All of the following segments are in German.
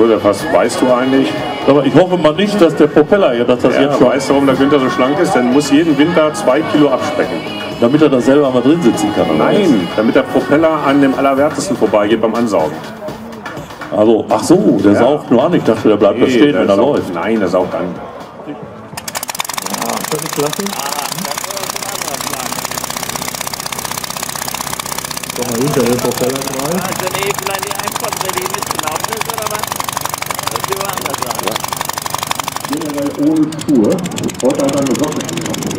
Tour de France weißt du eigentlich. Aber ich hoffe mal nicht, dass der Propeller, dass das Ja, jetzt schon... weißt du, warum der Günther so schlank ist? Denn muss jeden Winter 2 Kilo abspecken. Damit er da selber mal drin sitzen kann. Oder Nein, damit der Propeller an dem Allerwertesten vorbeigeht beim Ansaugen. was? Also, ach so, der saugt nur an. Ich dachte, der bleibt da stehen, wenn er läuft. Nein, der saugt an. Völlig klasse. Komm mal hinter den Propeller rein. Also eine Ebenlein, die einfach die mitgelaufen ist, oder was? Das ist woanders sein. Generell ohne Schuhe. Heute hat er eine Socke.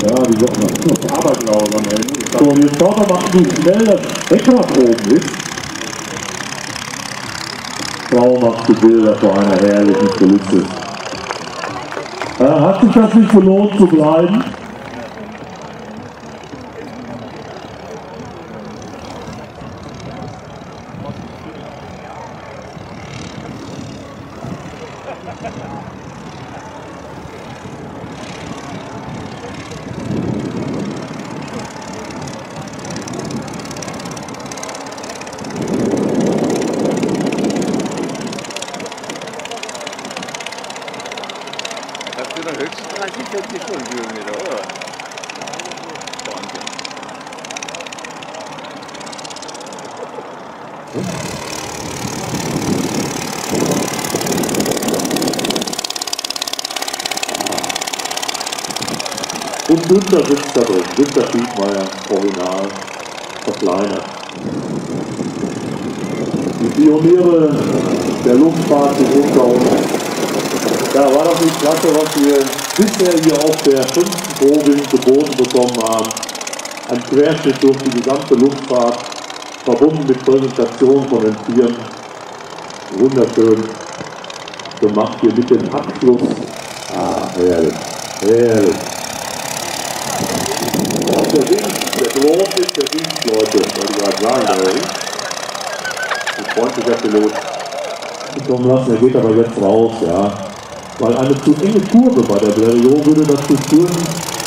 Ja, die Socken. Arbeiten auch beim Helden. So, und jetzt schaut mal, wie schnell das Heckrad oben ist. Traumhafte Bilder vor einer herrlichen Kulisse. Hat sich das nicht gelohnt zu bleiben? Das sind dann höchstens 30, 40 Stundenkilometer, oder? Wahnsinn. Und Günther sitzt da drin. Günther Schiedmeier, Original, verkleinert. Die Pioniere der Luftfahrt sind unter uns. Ja, war das nicht klasse, was wir bisher hier auf der 5. Probe geboten bekommen haben. Ein Querschnitt durch die gesamte Luftfahrt, verbunden mit Präsentation von den Tieren. Wunderschön gemacht hier mit dem Abschluss. Ah, herrlich, herrlich. Der Wind, der groß ist, der Wind, Leute, wollte ich gerade sagen, der Wind. Ein freundlicher Pilot. Kommen lassen, er geht aber jetzt raus, ja. Weil eine zu enge Kurve bei der Blériot würde dazu führen,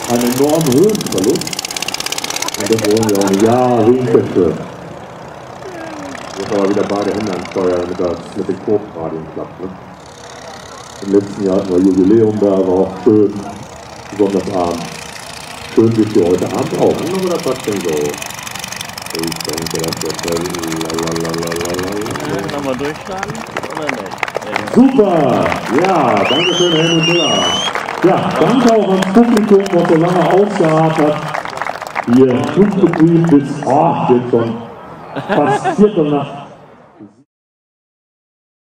einen enormen Höhenverlust. Und das wollen wir auch nicht. Ja, Ringkämpfe. Jetzt aber wieder beide Hände am Steuer, damit das mit den Kurbradien klappt. Ne? Im letzten Jahr hatten wir Jubiläum da, war auch schön, besonders abends. Schön bist du heute Abend auch. Oder was denn so? Ich denke, das wird Nochmal durchschlagen, oder nicht? super! Ja, danke schön, Helmut Müller. Ja, danke auch ans Publikum, was so lange ausgeharrt hat. Hier Flugbetrieb bis, jetzt schon fast Viertel nach